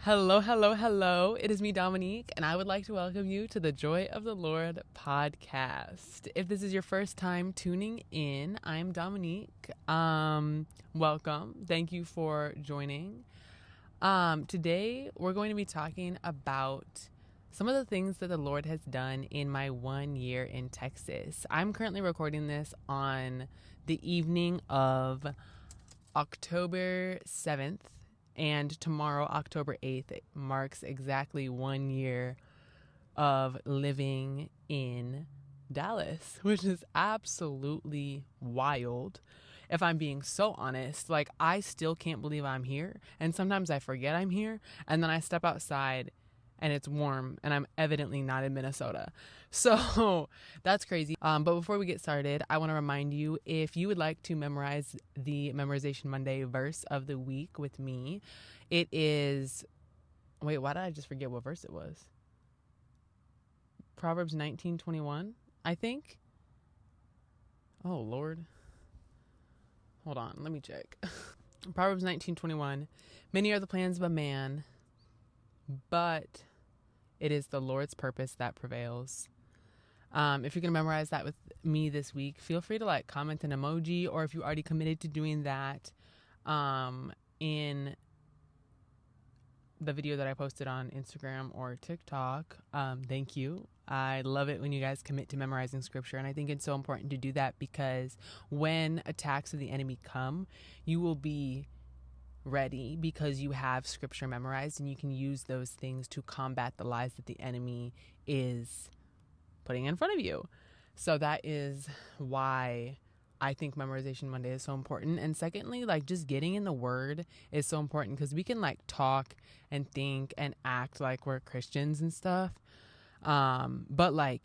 Hello, hello, hello. It is me, Dominique, and I would like to welcome you to the Joy of the Lord podcast. If this is your first time tuning in, I'm Dominique. Welcome. Thank you for joining. Today, we're going to be talking about some of the things that the Lord has done in my 1 year in Texas. I'm currently recording this on the evening of October 7th. And tomorrow, October 8th, marks exactly 1 year of living in Dallas, which is absolutely wild. If I'm being so honest, I still can't believe I'm here. And sometimes I forget I'm here. And then I step outside and it's warm and I'm evidently not in Minnesota. So that's crazy. But before we get started, I want to remind you, if you would like to memorize the Memorization Monday verse of the week with me, it is, why did I just forget what verse it was? Proverbs 19:21, I think. Oh, Lord. Hold on, let me check. Proverbs 19:21, many are the plans of a man, but it is the Lord's purpose that prevails. If you're going to memorize that with me this week, feel free to comment an emoji, or if you already committed to doing that in the video that I posted on Instagram or TikTok, thank you. I love it when you guys commit to memorizing scripture, and I think it's so important to do that because when attacks of the enemy come, you will be ready because you have scripture memorized and you can use those things to combat the lies that the enemy is putting in front of you. So that is why I think Memorization Monday is so important. And secondly, just getting in the word is so important because we can talk and think and act like we're Christians and stuff. But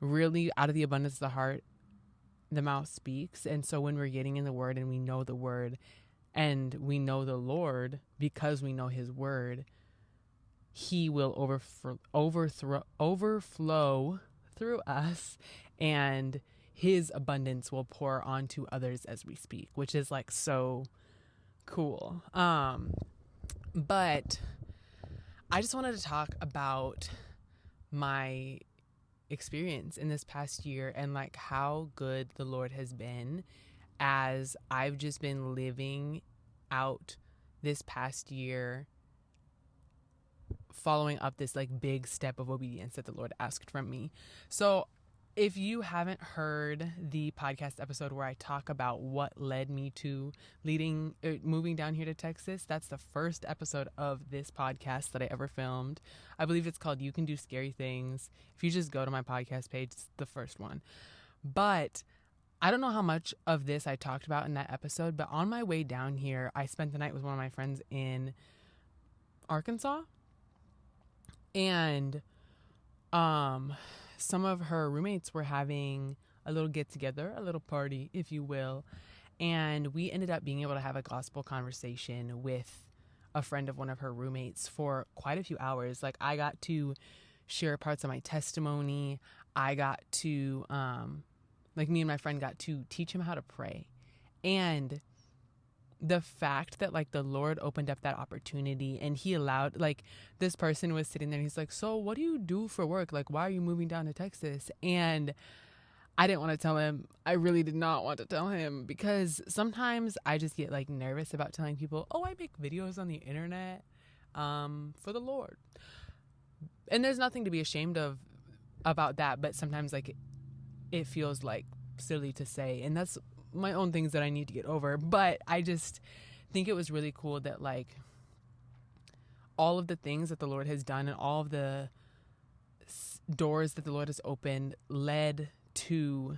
really out of the abundance of the heart, the mouth speaks. And so when we're getting in the word and we know the word and we know the Lord because we know his word, he will overflow through us, and his abundance will pour onto others as we speak, which is so cool. But I just wanted to talk about my experience in this past year and how good the Lord has been as I've just been living out this past year, following up this big step of obedience that the Lord asked from me. So if you haven't heard the podcast episode where I talk about what led me to moving down here to Texas, that's the first episode of this podcast that I ever filmed. I believe it's called You Can Do Scary Things. If you just go to my podcast page, it's the first one. But I don't know how much of this I talked about in that episode, but on my way down here, I spent the night with one of my friends in Arkansas. And some of her roommates were having a little get-together, a little party, if you will. And we ended up being able to have a gospel conversation with a friend of one of her roommates for quite a few hours. I got to share parts of my testimony. I got to, me and my friend got to teach him how to pray. And the fact that the Lord opened up that opportunity and he allowed, this person was sitting there and he's like, so what do you do for work? Why are you moving down to Texas? And I didn't want to tell him. I really did not want to tell him because sometimes I just get nervous about telling people, oh, I make videos on the internet for the Lord. And there's nothing to be ashamed of about that. But sometimes it feels silly to say. And that's my own things that I need to get over. But I just think it was really cool that all of the things that the Lord has done and all of the doors that the Lord has opened led to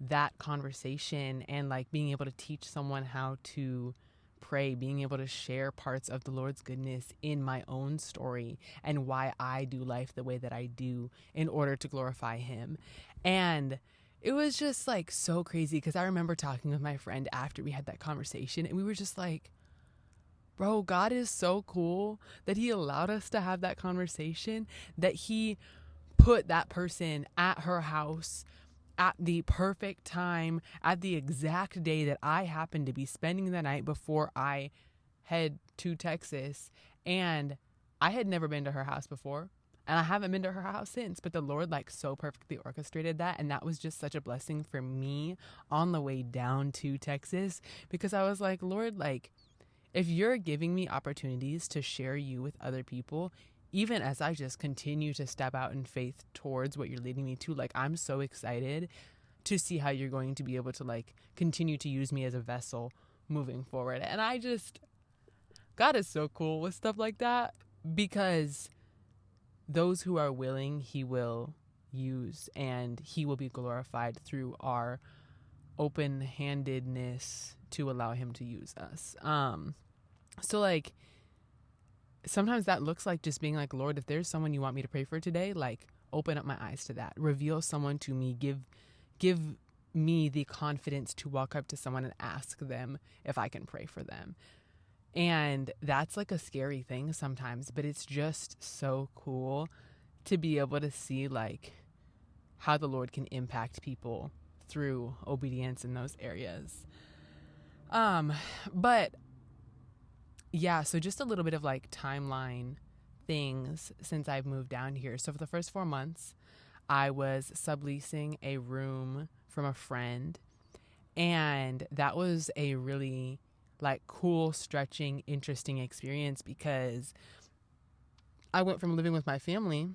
that conversation and being able to teach someone how to pray, being able to share parts of the Lord's goodness in my own story and why I do life the way that I do in order to glorify him. And it was just so crazy because I remember talking with my friend after we had that conversation and we were just bro, God is so cool that he allowed us to have that conversation, that he put that person at her house at the perfect time, at the exact day that I happened to be spending the night before I head to Texas, and I had never been to her house before, and I haven't been to her house since, but the Lord like so perfectly orchestrated that, and that was just such a blessing for me on the way down to Texas, because I was like, Lord, like, if you're giving me opportunities to share you with other people, even as I just continue to step out in faith towards what you're leading me to, like, I'm so excited to see how you're going to be able to like continue to use me as a vessel moving forward. And God is so cool with stuff like that, because those who are willing, he will use, and he will be glorified through our open-handedness to allow him to use us. So like, sometimes that looks like just being like, Lord, if there's someone you want me to pray for today, like, open up my eyes to that, reveal someone to me, give me the confidence to walk up to someone and ask them if I can pray for them. And that's like a scary thing sometimes, but it's just so cool to be able to see like how the Lord can impact people through obedience in those areas. But yeah, so just a little bit of like timeline things since I've moved down here. So for the first 4 months, I was subleasing a room from a friend, and that was a really like cool, stretching, interesting experience, because I went from living with my family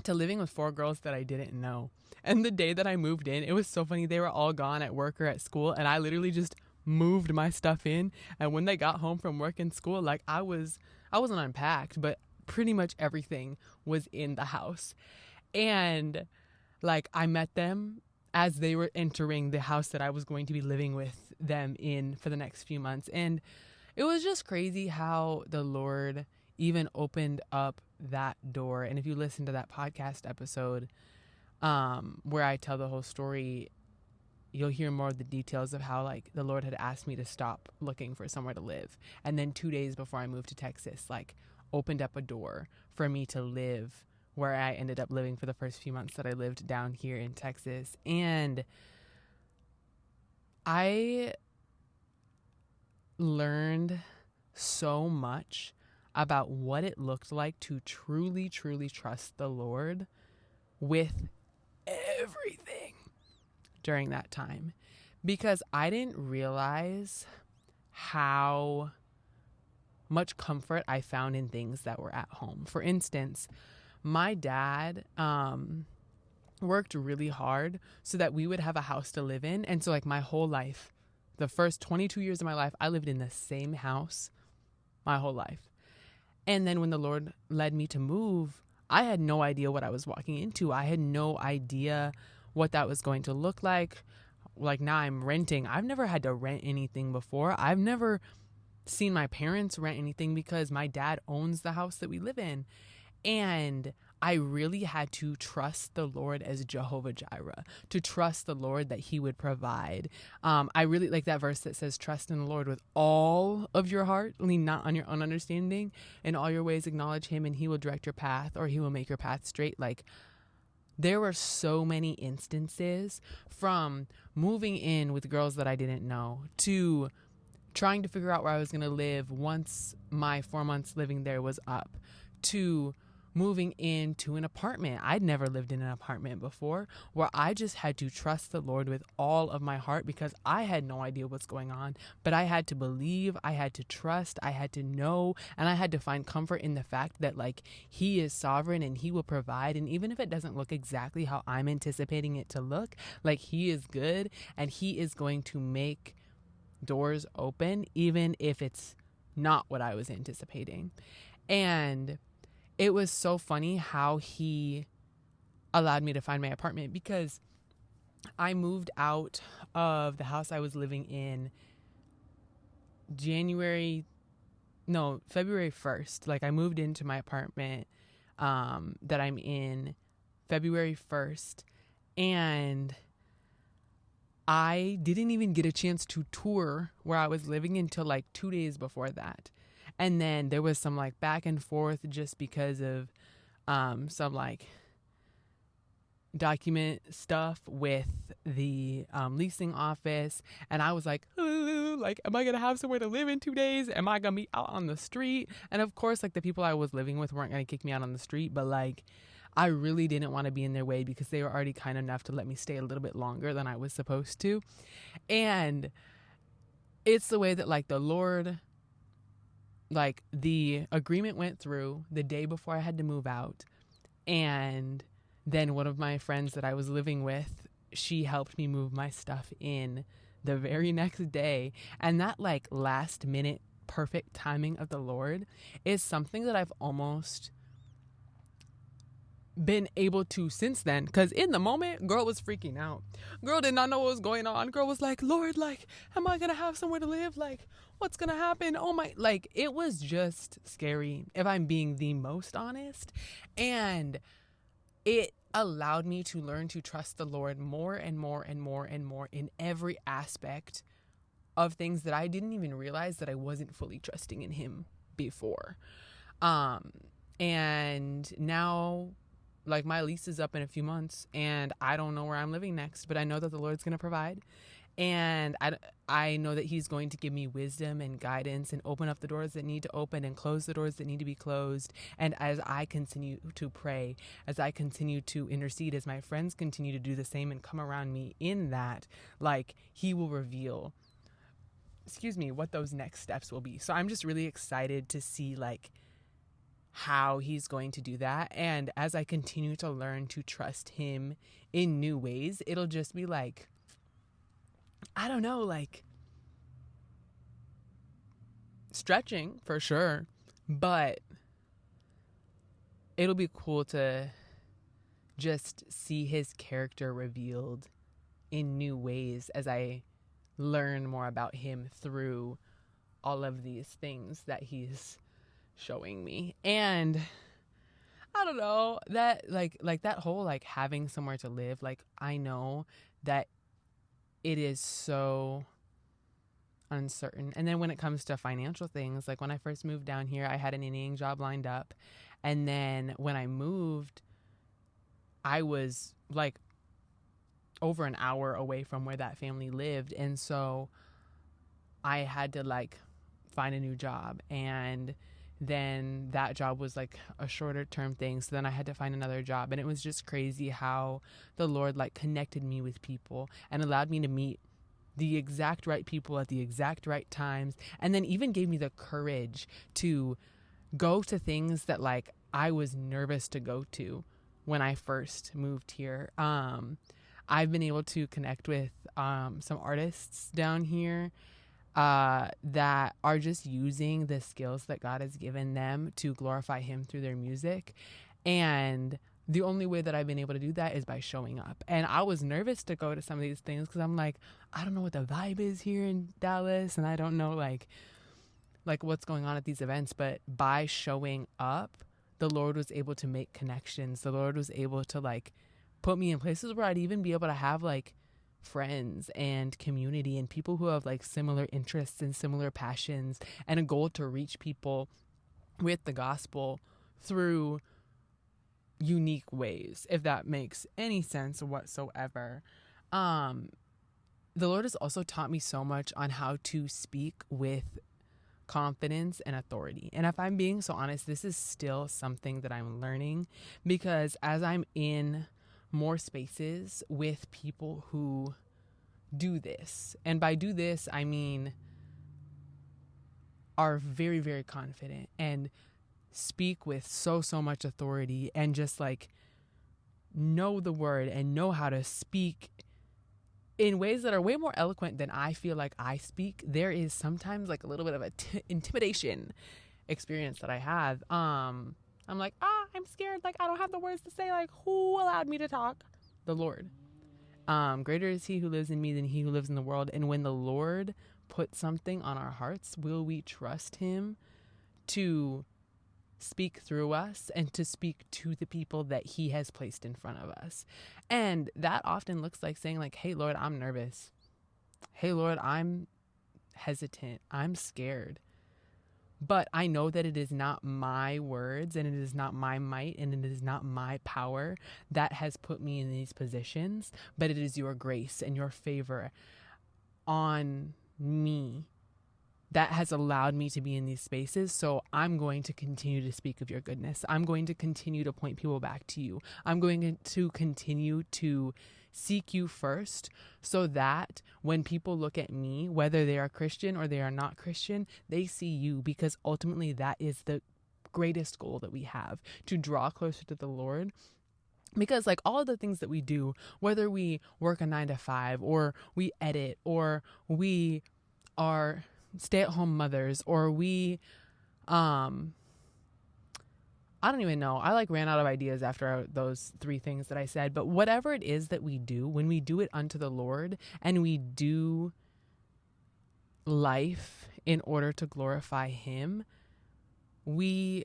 to living with 4 girls that I didn't know. And the day that I moved in, it was so funny. They were all gone at work or at school, and I literally just moved my stuff in. And when they got home from work and school, like I wasn't unpacked, but pretty much everything was in the house. And like, I met them as they were entering the house that I was going to be living with them in for the next few months. And it was just crazy how the Lord even opened up that door. And if you listen to that podcast episode, where I tell the whole story, you'll hear more of the details of how like the Lord had asked me to stop looking for somewhere to live. And then 2 days before I moved to Texas, like, opened up a door for me to live where I ended up living for the first few months that I lived down here in Texas. And I learned so much about what it looked like to truly, truly trust the Lord with everything during that time, because I didn't realize how much comfort I found in things that were at home. For instance, my dad worked really hard so that we would have a house to live in. And so like my whole life, the first 22 years of my life, I lived in the same house my whole life. And then when the Lord led me to move, I had no idea what I was walking into. I had no idea what that was going to look like. Like, now I'm renting. I've never had to rent anything before. I've never seen my parents rent anything because my dad owns the house that we live in. And I really had to trust the Lord as Jehovah Jireh, to trust the Lord that he would provide. I really like that verse that says, trust in the Lord with all of your heart, lean not on your own understanding, in all your ways acknowledge him and he will direct your path, or he will make your path straight. Like, there were so many instances, from moving in with girls that I didn't know to trying to figure out where I was going to live once my 4 months living there was up, to moving into an apartment. I'd never lived in an apartment before, where I just had to trust the Lord with all of my heart, because I had no idea what's going on, but I had to believe, I had to trust, I had to know, and I had to find comfort in the fact that like he is sovereign and he will provide. And even if it doesn't look exactly how I'm anticipating it to look, like, he is good and he is going to make doors open, even if it's not what I was anticipating. And it was so funny how he allowed me to find my apartment, because I moved out of the house I was living in February 1st. Like, I moved into my apartment that I'm in February 1st, and I didn't even get a chance to tour where I was living until like 2 days before that. And then there was some like back and forth just because of some like document stuff with the leasing office. And I was like, do? Like, am I going to have somewhere to live in 2 days? Am I going to be out on the street? And of course, like, the people I was living with weren't going to kick me out on the street, but like, I really didn't want to be in their way because they were already kind enough to let me stay a little bit longer than I was supposed to. And it's the way that, like, the Lord, like, the agreement went through the day before I had to move out. And then one of my friends that I was living with, she helped me move my stuff in the very next day. And that, like, last minute perfect timing of the Lord is something that I've almost been able to since then, because in the moment, girl was freaking out. Girl did not know what was going on. Girl was like, Lord, like, am I gonna have somewhere to live? Like, what's gonna happen? Oh my, like, it was just scary, if I'm being the most honest. And it allowed me to learn to trust the Lord more and more and more and more in every aspect of things that I didn't even realize that I wasn't fully trusting in him before. And now, like, my lease is up in a few months and I don't know where I'm living next, but I know that the Lord's going to provide. And I know that he's going to give me wisdom and guidance and open up the doors that need to open and close the doors that need to be closed. And as I continue to pray, as I continue to intercede, as my friends continue to do the same and come around me in that, like, he will reveal, what those next steps will be. So I'm just really excited to see, like, how he's going to do that. And as I continue to learn to trust him in new ways, it'll just be like, I don't know, like, stretching for sure, but it'll be cool to just see his character revealed in new ways as I learn more about him through all of these things that he's showing me. And I don't know, that like that whole, like, having somewhere to live, like, I know that it is so uncertain. And then when it comes to financial things, like, when I first moved down here, I had a nannying job lined up, and then when I moved, I was like over an hour away from where that family lived, and so I had to, like, find a new job. And then that job was like a shorter term thing, so then I had to find another job. And it was just crazy how the Lord, like, connected me with people and allowed me to meet the exact right people at the exact right times, and then even gave me the courage to go to things that, like, I was nervous to go to when I first moved here. I've been able to connect with some artists down here that are just using the skills that God has given them to glorify him through their music. And the only way that I've been able to do that is by showing up. And I was nervous to go to some of these things because I'm like, I don't know what the vibe is here in Dallas, and I don't know like what's going on at these events. But by showing up, the Lord was able to make connections. The Lord was able to, like, put me in places where I'd even be able to have, like, friends and community and people who have, like, similar interests and similar passions and a goal to reach people with the gospel through unique ways, if that makes any sense whatsoever. The Lord has also taught me so much on how to speak with confidence and authority. And if I'm being so honest, this is still something that I'm learning, because as I'm in more spaces with people who do this, and by do this, I mean are very, very confident and speak with so much authority and just, like, know the word and know how to speak in ways that are way more eloquent than I feel like I speak, there is sometimes, like, a little bit of a intimidation experience that I have. I'm like, I'm scared. Like, I don't have the words to say. Like, who allowed me to talk? The Lord. Greater is he who lives in me than he who lives in the world. And when the Lord puts something on our hearts, will we trust him to speak through us and to speak to the people that he has placed in front of us? And that often looks like saying, like, hey, Lord, I'm nervous. Hey, Lord, I'm hesitant. I'm scared. But I know that it is not my words and it is not my might and it is not my power that has put me in these positions, but it is your grace and your favor on me that has allowed me to be in these spaces. So I'm going to continue to speak of your goodness. I'm going to continue to point people back to you. I'm going to continue to seek you first, so that when people look at me, whether they are Christian or they are not Christian, they see you, because ultimately that is the greatest goal that we have, to draw closer to the Lord. Because like all of the things that we do, whether we work a 9 to 5 or we edit or we are stay-at-home mothers or we I don't even know, I like ran out of ideas after those 3 things that I said, but whatever it is that we do, when we do it unto the Lord and we do life in order to glorify him, we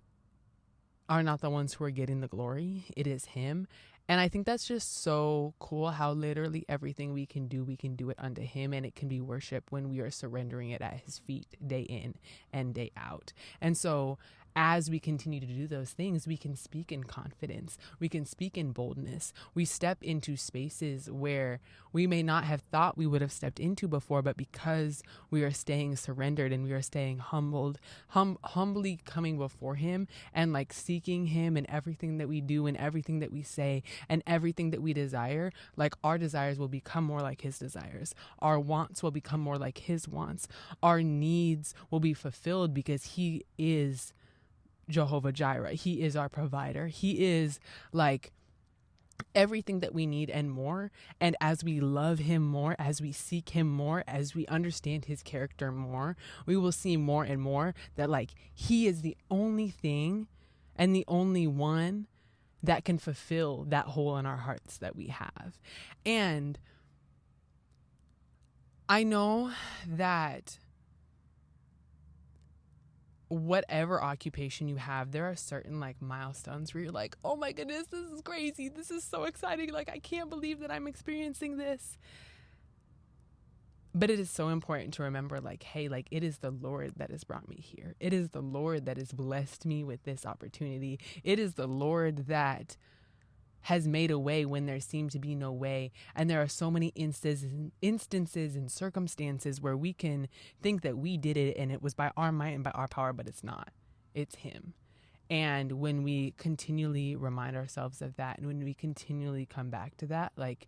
are not the ones who are getting the glory. It is him. And I think that's just so cool how literally everything we can do it unto him, and it can be worship when we are surrendering it at his feet day in and day out. And so as we continue to do those things, we can speak in confidence. We can speak in boldness. We step into spaces where we may not have thought we would have stepped into before, but because we are staying surrendered and we are staying humbly coming before him and like seeking him in everything that we do and everything that we say and everything that we desire, like our desires will become more like his desires. Our wants will become more like his wants. Our needs will be fulfilled because he is Jehovah Jireh. He is our provider. He is like everything that we need and more. And as we love him more, as we seek him more, as we understand his character more, we will see more and more that like he is the only thing and the only one that can fulfill that hole in our hearts that we have. And I know that whatever occupation you have, there are certain like milestones where you're like, oh my goodness, this is crazy. This is so exciting. Like, I can't believe that I'm experiencing this. But it is so important to remember, like, hey, like, it is the Lord that has brought me here. It is the Lord that has blessed me with this opportunity. It is the Lord that has made a way when there seemed to be no way. And there are so many instances and circumstances where we can think that we did it and it was by our might and by our power, but it's not. It's him. And when we continually remind ourselves of that, and when we continually come back to that, like,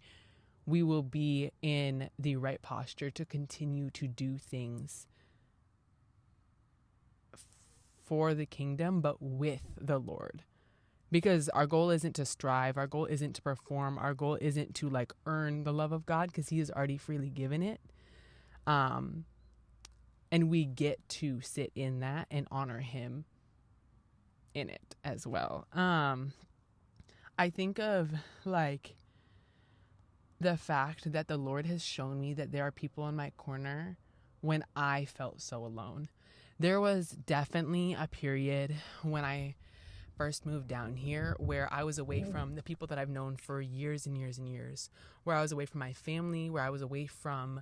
we will be in the right posture to continue to do things for the kingdom, but with the Lord. Because our goal isn't to strive. Our goal isn't to perform. Our goal isn't to like earn the love of God, because he has already freely given it. And we get to sit in that and honor him in it as well. I think of like the fact that the Lord has shown me that there are people in my corner when I felt so alone. There was definitely a period when I first moved down here where I was away from the people that I've known for years and years and years, where I was away from my family, where I was away from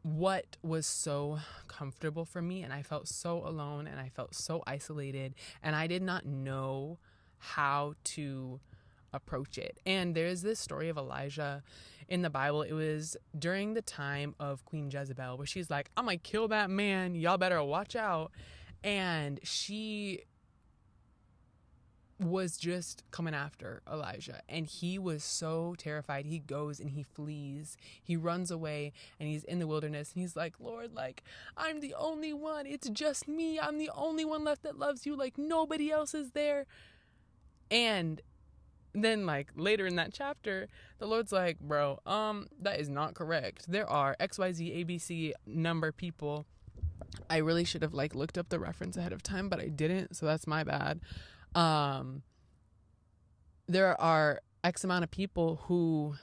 what was so comfortable for me, and I felt so alone and I felt so isolated, and I did not know how to approach it. And there's this story of Elijah in the Bible. It was during the time of Queen Jezebel, where she's like, I'm gonna kill that man, y'all better watch out. And she was just coming after Elijah, and he was so terrified. He goes and he flees, he runs away, and he's in the wilderness, and he's like, Lord, like, I'm the only one, it's just me, I'm the only one left that loves you, like nobody else is there. And then like later in that chapter, the Lord's like, bro, that is not correct. There are XYZ ABC number people. I really should have like looked up the reference ahead of time, but I didn't, so that's my bad. There are X amount of people who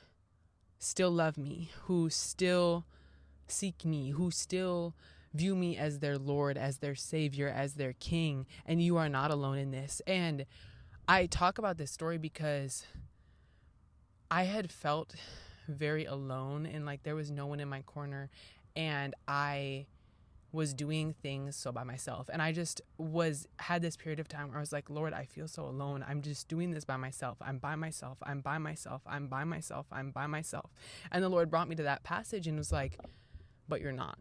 still love me, who still seek me, who still view me as their Lord, as their Savior, as their King, and you are not alone in this. And I talk about this story because I had felt very alone, and like there was no one in my corner, and I was doing things so by myself. And I just had this period of time where I was like, Lord, I feel so alone. I'm just doing this by myself. I'm by myself. I'm by myself. I'm by myself. I'm by myself. And the Lord brought me to that passage and was like, but you're not.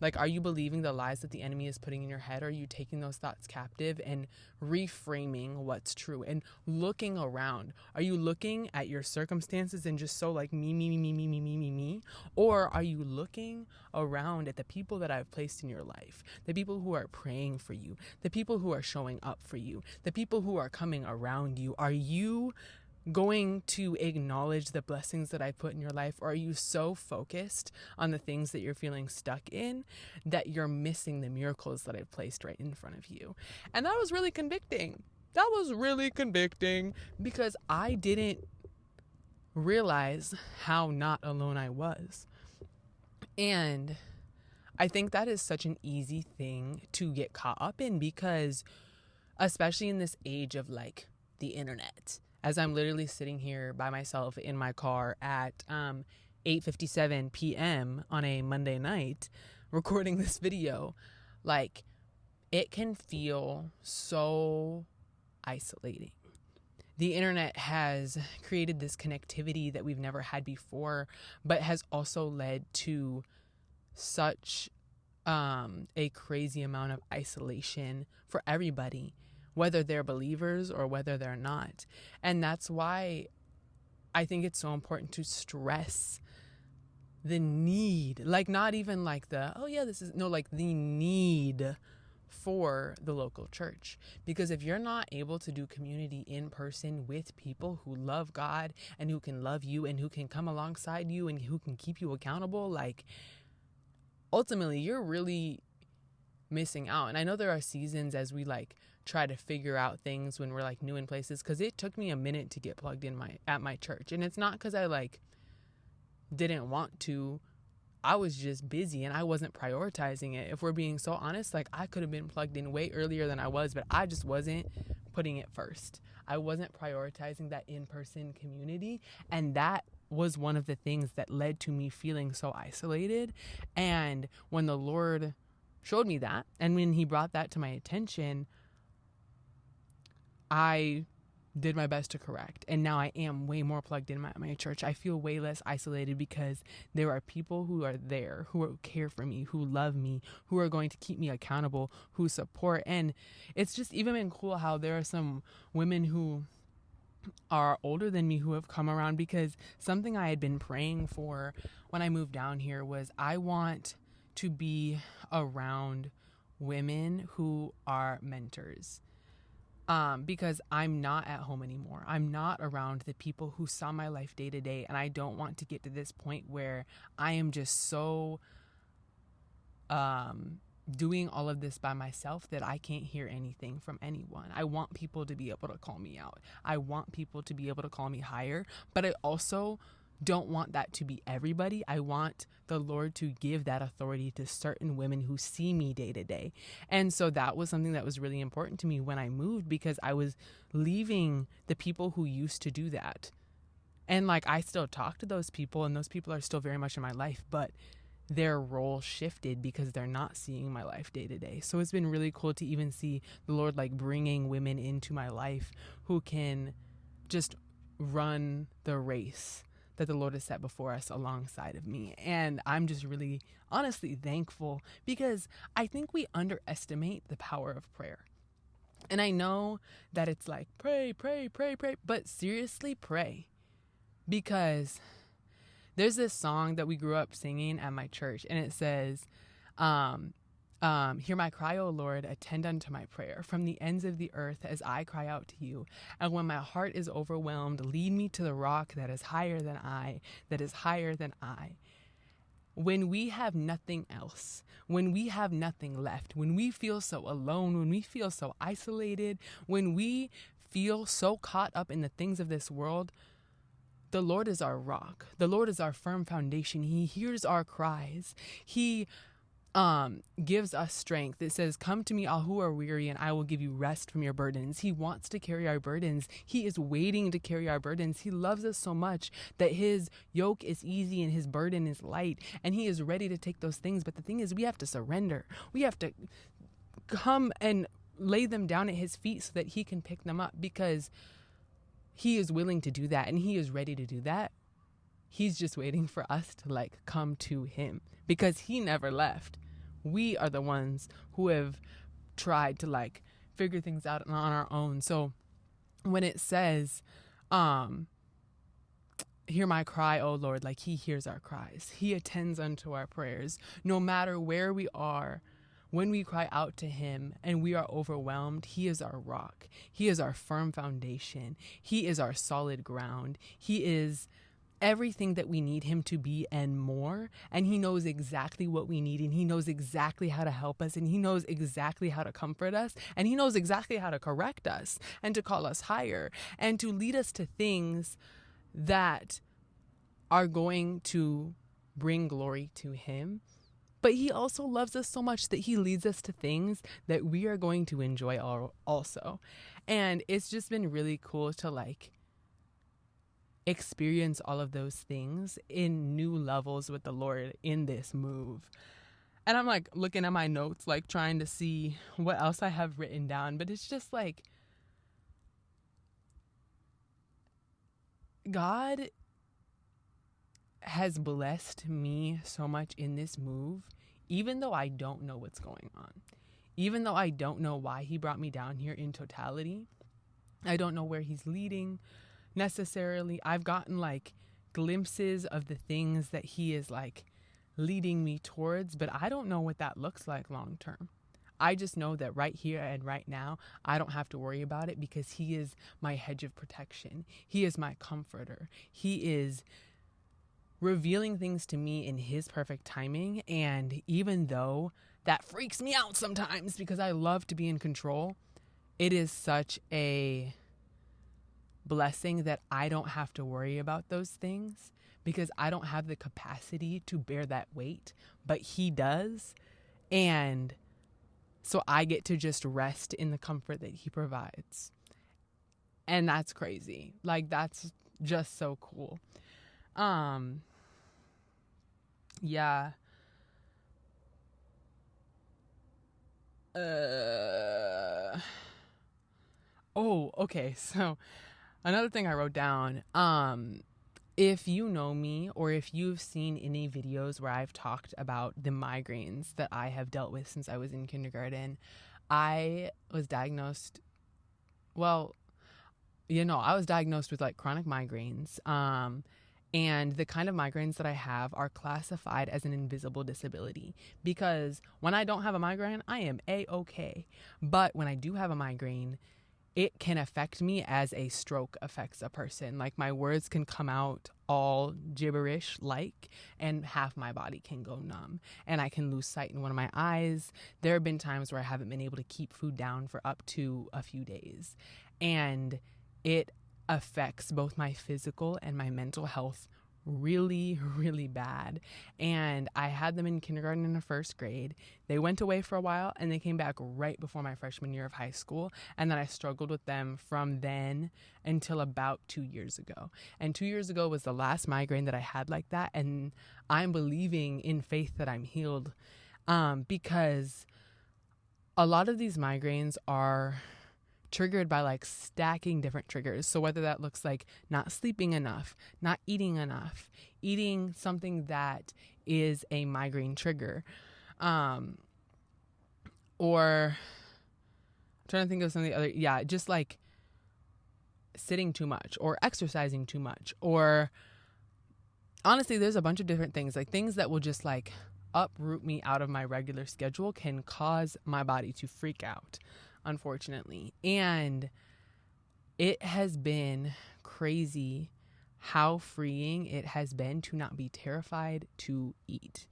Like, are you believing the lies that the enemy is putting in your head? Or are you taking those thoughts captive and reframing what's true and looking around? Are you looking at your circumstances and just so like me? Or are you looking around at the people that I've placed in your life, the people who are praying for you, the people who are showing up for you, the people who are coming around you? Are you going to acknowledge the blessings that I put in your life, or are you so focused on the things that you're feeling stuck in that you're missing the miracles that I've placed right in front of you? And that was really convicting. Because I didn't realize how not alone I was. And I think that is such an easy thing to get caught up in, because especially in this age of like the internet, as I'm literally sitting here by myself in my car at 8:57 p.m. on a Monday night recording this video, like, it can feel so isolating. The internet has created this connectivity that we've never had before, but has also led to such a crazy amount of isolation for everybody, whether they're believers or whether they're not. And that's why I think it's so important to stress the need, like not even like the, oh yeah, this is, no, like the need for the local church. Because if you're not able to do community in person with people who love God and who can love you and who can come alongside you and who can keep you accountable, like ultimately you're really missing out. And I know there are seasons as we like try to figure out things when we're like new in places, because it took me a minute to get plugged in at my church. And it's not because I like didn't want to. I was just busy and I wasn't prioritizing it. If we're being so honest, like I could have been plugged in way earlier than I was, but I just wasn't putting it first. I wasn't prioritizing that in-person community. And that was one of the things that led to me feeling so isolated. And when the Lord showed me that, and when he brought that to my attention, I did my best to correct. And now I am way more plugged in my church. I feel way less isolated because there are people who are there, who care for me, who love me, who are going to keep me accountable, who support. And it's just even been cool how there are some women who are older than me who have come around, because something I had been praying for when I moved down here was I want to be around women who are mentors. Because I'm not at home anymore. I'm not around the people who saw my life day to day. And I don't want to get to this point where I am just so doing all of this by myself that I can't hear anything from anyone. I want people to be able to call me out. I want people to be able to call me higher. But I also don't want that to be everybody. I want the Lord to give that authority to certain women who see me day to day. And so that was something that was really important to me when I moved, because I was leaving the people who used to do that. And like, I still talk to those people and those people are still very much in my life, but their role shifted because they're not seeing my life day to day. So it's been really cool to even see the Lord like bringing women into my life who can just run the race that the Lord has set before us alongside of me. And I'm just really honestly thankful, because I think we underestimate the power of prayer. And I know that it's like, pray, but seriously pray. Because there's this song that we grew up singing at my church, and it says, hear my cry, O Lord, attend unto my prayer. From the ends of the earth as I cry out to you. And when my heart is overwhelmed, lead me to the rock that is higher than I, that is higher than I. When we have nothing else, when we have nothing left, when we feel so alone, when we feel so isolated, when we feel so caught up in the things of this world, the Lord is our rock. The Lord is our firm foundation. He hears our cries. He gives us strength. It says, come to me all who are weary and I will give you rest from your burdens. He wants to carry our burdens. He is waiting to carry our burdens. He loves us so much that his yoke is easy and his burden is light, and he is ready to take those things. But the thing is, we have to surrender. We have to come and lay them down at his feet so that he can pick them up, because he is willing to do that and he is ready to do that. He's just waiting for us to like come to him, because he never left. We are the ones who have tried to like figure things out on our own. So when it says, hear my cry, O Lord, like he hears our cries. He attends unto our prayers. No matter where we are, when we cry out to him and we are overwhelmed, he is our rock. He is our firm foundation. He is our solid ground. He is everything that we need him to be and more. And he knows exactly what we need, and he knows exactly how to help us, and he knows exactly how to comfort us, and he knows exactly how to correct us and to call us higher and to lead us to things that are going to bring glory to him. But he also loves us so much that he leads us to things that we are going to enjoy also. And it's just been really cool to like experience all of those things in new levels with the Lord in this move. And I'm like looking at my notes, like trying to see what else I have written down. But it's just like, God has blessed me so much in this move, even though I don't know what's going on, even though I don't know why he brought me down here in totality. I don't know where he's leading necessarily. I've gotten like glimpses of the things that he is like leading me towards, but I don't know what that looks like long term. I just know that right here and right now, I don't have to worry about it because he is my hedge of protection. He is my comforter. He is revealing things to me in his perfect timing. And even though that freaks me out sometimes because I love to be in control, it is such a blessing that I don't have to worry about those things because I don't have the capacity to bear that weight, but he does. And so I get to just rest in the comfort that he provides. And that's crazy. Like, that's just so cool. Yeah. Oh, okay. So another thing I wrote down, if you know me or if you've seen any videos where I've talked about the migraines that I have dealt with since I was in kindergarten, I was diagnosed, I was diagnosed with like chronic migraines. And the kind of migraines that I have are classified as an invisible disability because when I don't have a migraine, I am A-okay. But when I do have a migraine, it can affect me as a stroke affects a person. Like my words can come out all gibberish like, and half my body can go numb and I can lose sight in one of my eyes. There have been times where I haven't been able to keep food down for up to a few days, and it affects both my physical and my mental health really, really bad. And I had them in kindergarten and in first grade. They went away for a while and they came back right before my freshman year of high school. And then I struggled with them from then until about 2 years ago. And 2 years ago was the last migraine that I had like that. And I'm believing in faith that I'm healed, because a lot of these migraines are triggered by like stacking different triggers. So whether that looks like not sleeping enough, not eating enough, eating something that is a migraine trigger, or I'm trying to think of something other, just like sitting too much or exercising too much, or honestly, there's a bunch of different things, like things that will just like uproot me out of my regular schedule can cause my body to freak out, unfortunately. And it has been crazy how freeing it has been to not be terrified to eat.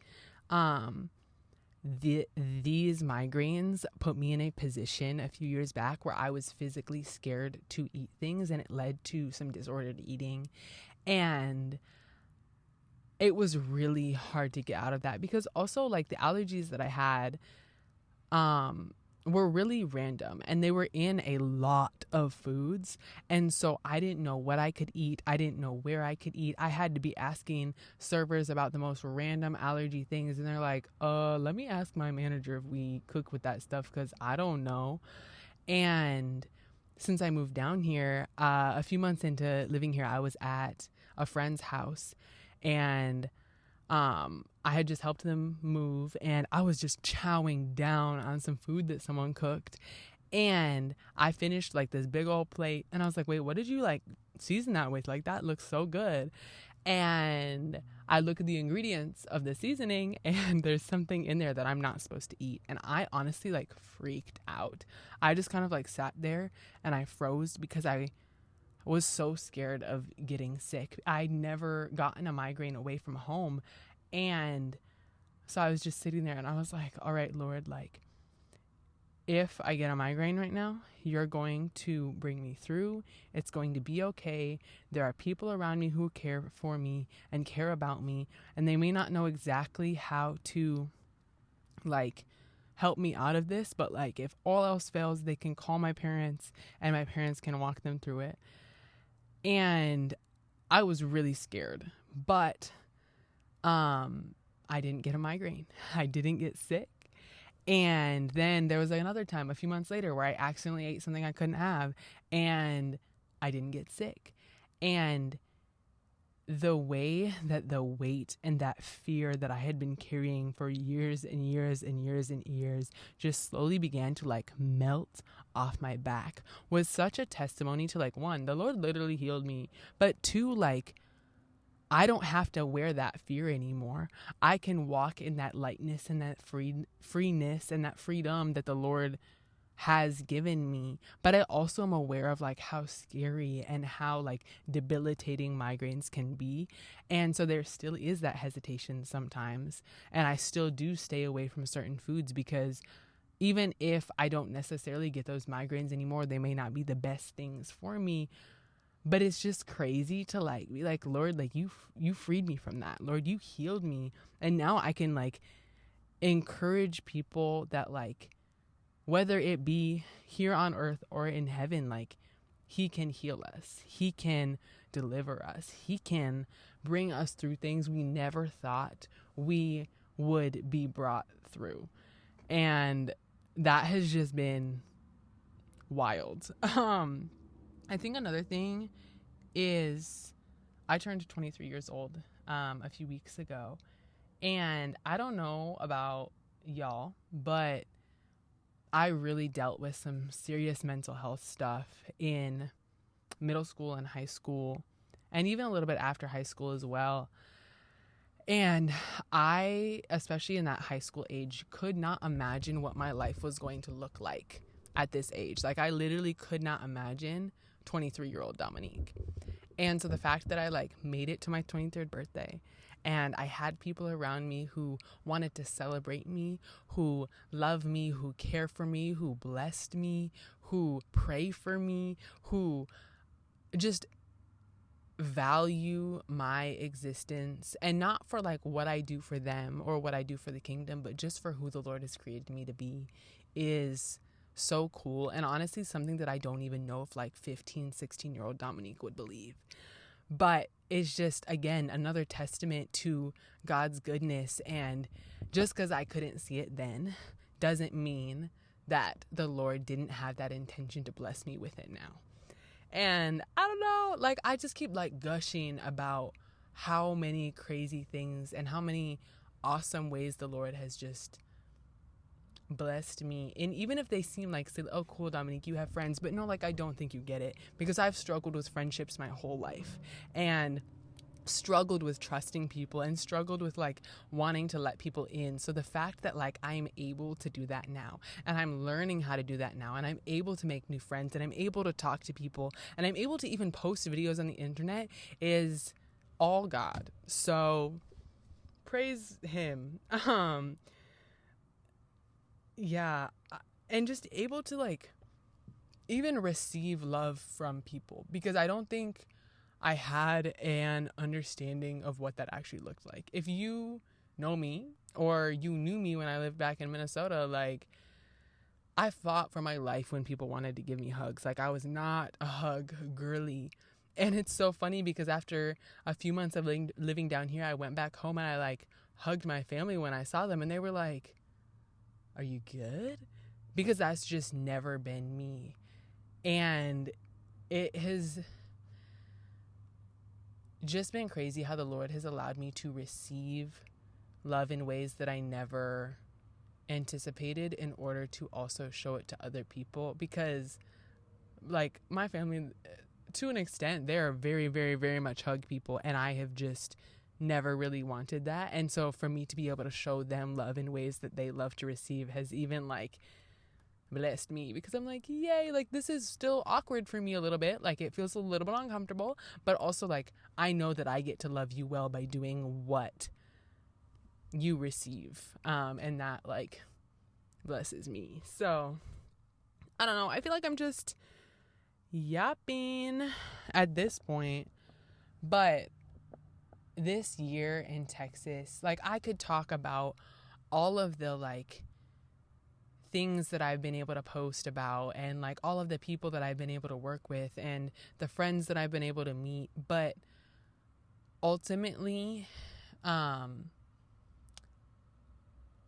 These migraines put me in a position a few years back where I was physically scared to eat things, and it led to some disordered eating. And it was really hard to get out of that because also like the allergies that I had, were really random and they were in a lot of foods. And so I didn't know what I could eat. I didn't know where I could eat. I had to be asking servers about the most random allergy things. And they're like, let me ask my manager if we cook with that stuff, because I don't know. And since I moved down here, a few months into living here, I was at a friend's house, and I had just helped them move, and I was just chowing down on some food that someone cooked. And I finished like this big old plate, and I was like, wait, what did you like season that with? Like, that looks so good. And I look at the ingredients of the seasoning, and there's something in there that I'm not supposed to eat. And I honestly like freaked out. I just kind of like sat there and I froze because I was so scared of getting sick. I'd never gotten a migraine away from home. And so I was just sitting there and I was like, all right, Lord, like, if I get a migraine right now, you're going to bring me through. It's going to be okay. There are people around me who care for me and care about me, and they may not know exactly how to like help me out of this, but like if all else fails, they can call my parents and my parents can walk them through it. And I was really scared, but I didn't get a migraine. I didn't get sick. And then there was another time a few months later where I accidentally ate something I couldn't have, and I didn't get sick. And the way that the weight and that fear that I had been carrying for years and years and years and years just slowly began to like melt off my back was such a testimony to like, one, the Lord literally healed me, but two, like, I don't have to wear that fear anymore. I can walk in that lightness and that freeness and that freedom that the Lord has given me. But I also am aware of like how scary and how like debilitating migraines can be. And so there still is that hesitation sometimes. And I still do stay away from certain foods because even if I don't necessarily get those migraines anymore, they may not be the best things for me. But it's just crazy to like be like, Lord, like you freed me from that. Lord, you healed me. And now I can like encourage people that like, whether it be here on earth or in heaven, like he can heal us. He can deliver us. He can bring us through things we never thought we would be brought through. And that has just been wild. I think another thing is I turned 23 years old a few weeks ago. And I don't know about y'all, but I really dealt with some serious mental health stuff in middle school and high school, and even a little bit after high school as well. And I, especially in that high school age, could not imagine what my life was going to look like at this age. Like, I literally could not imagine 23-year-old Dominique. And so the fact that I like made it to my 23rd birthday and I had people around me who wanted to celebrate me, who love me, who care for me, who blessed me, who pray for me, who just value my existence, and not for like what I do for them or what I do for the kingdom, but just for who the Lord has created me to be, is so cool. And honestly, something that I don't even know if like 15, 16-year-old Dominique would believe. But it's just, again, another testament to God's goodness. And just because I couldn't see it then doesn't mean that the Lord didn't have that intention to bless me with it now. And I don't know, like, I just keep like gushing about how many crazy things and how many awesome ways the Lord has just blessed me. And even if they seem like, say, oh, cool, Dominique, you have friends, but no, like, I don't think you get it, because I've struggled with friendships my whole life and struggled with trusting people and struggled with like wanting to let people in. So the fact that like I'm able to do that now, and I'm learning how to do that now, and I'm able to make new friends, and I'm able to talk to people, and I'm able to even post videos on the internet, is all God. So praise him. Yeah, and just able to like even receive love from people, because I don't think I had an understanding of what that actually looked like. If you know me, or you knew me when I lived back in Minnesota, like, I fought for my life when people wanted to give me hugs. Like, I was not a hug girly. And it's so funny because after a few months of living down here, I went back home and I like hugged my family when I saw them, and they were like, are you good? Because that's just never been me. And it has just been crazy how the Lord has allowed me to receive love in ways that I never anticipated in order to also show it to other people. Because like my family, to an extent, they're very, very, very much hug people, and I have just never really wanted that. And so for me to be able to show them love in ways that they love to receive has even like blessed me, because I'm like, yay, like this is still awkward for me a little bit, like it feels a little bit uncomfortable, but also like I know that I get to love you well by doing what you receive, and that like blesses me. So I don't know, I feel like I'm just yapping at this point, but this year in Texas, like I could talk about all of the like things that I've been able to post about, and like all of the people that I've been able to work with, and the friends that I've been able to meet. But ultimately,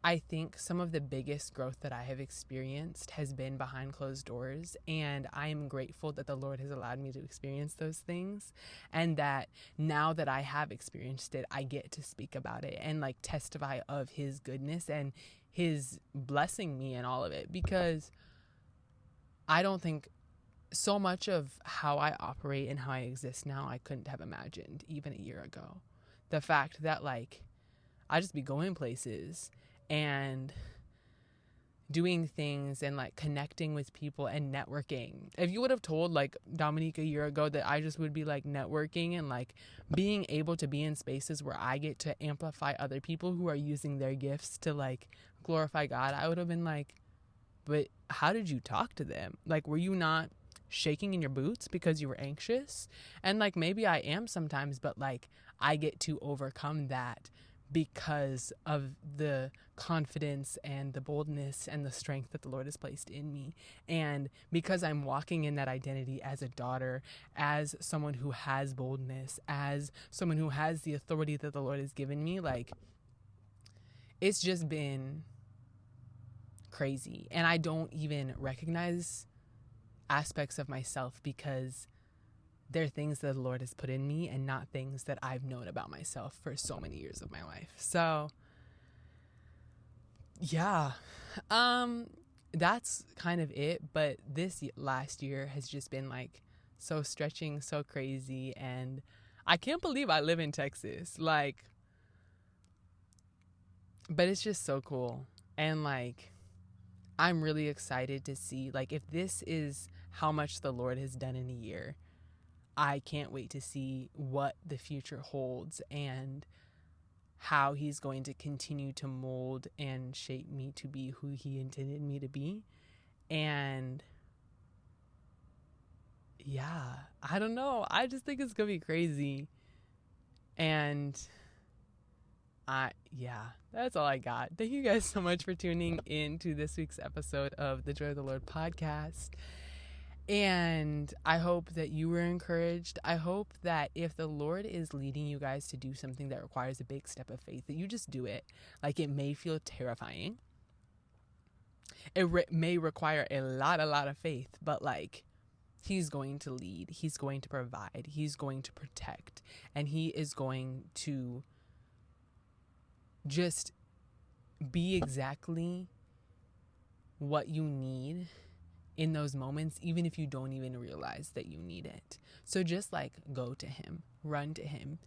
I think some of the biggest growth that I have experienced has been behind closed doors, and I am grateful that the Lord has allowed me to experience those things, and that now that I have experienced it, I get to speak about it and like testify of His goodness and His blessing me in all of it. Because I don't think so much of how I operate and how I exist now, I couldn't have imagined even a year ago. The fact that like I just be going places and doing things and like connecting with people and networking. If you would have told like Dominique a year ago that I just would be like networking and like being able to be in spaces where I get to amplify other people who are using their gifts to like glorify God, I would have been like, but how did you talk to them? Like, were you not shaking in your boots because you were anxious? And like maybe I am sometimes, but like I get to overcome that because of the confidence and the boldness and the strength that the Lord has placed in me. And because I'm walking in that identity as a daughter, as someone who has boldness, as someone who has the authority that the Lord has given me, like it's just been crazy. And I don't even recognize aspects of myself because they're things that the Lord has put in me and not things that I've known about myself for so many years of my life. So yeah, that's kind of it. But this last year has just been like so stretching, so crazy. And I can't believe I live in Texas. Like, but it's just so cool. And like, I'm really excited to see, like, if this is how much the Lord has done in a year, I can't wait to see what the future holds and how He's going to continue to mold and shape me to be who He intended me to be. And yeah, I don't know. I just think it's going to be crazy. And that's all I got. Thank you guys so much for tuning in to this week's episode of the Joy of the Lord podcast. And I hope that you were encouraged. I hope that if the Lord is leading you guys to do something that requires a big step of faith, that you just do it. Like, it may feel terrifying. It may require a lot of faith, but like, He's going to lead. He's going to provide. He's going to protect. And He is going to just be exactly what you need in those moments, even if you don't even realize that you need it. So just like go to Him, run to Him,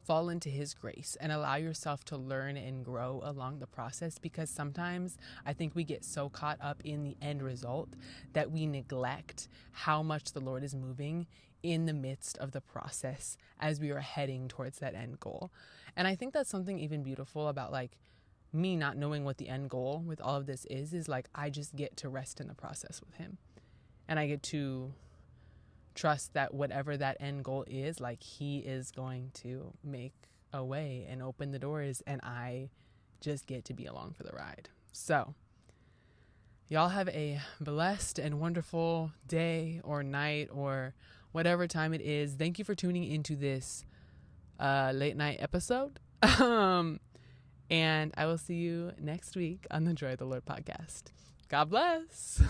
fall into His grace, and allow yourself to learn and grow along the process. Because sometimes I think we get so caught up in the end result that we neglect how much the Lord is moving in the midst of the process as we are heading towards that end goal. And I think that's something even beautiful about like me not knowing what the end goal with all of this is like I just get to rest in the process with Him. And I get to trust that whatever that end goal is, like He is going to make a way and open the doors, and I just get to be along for the ride. So y'all have a blessed and wonderful day or night or whatever time it is. Thank you for tuning into this late night episode. And I will see you next week on the Joy of the Lord podcast. God bless.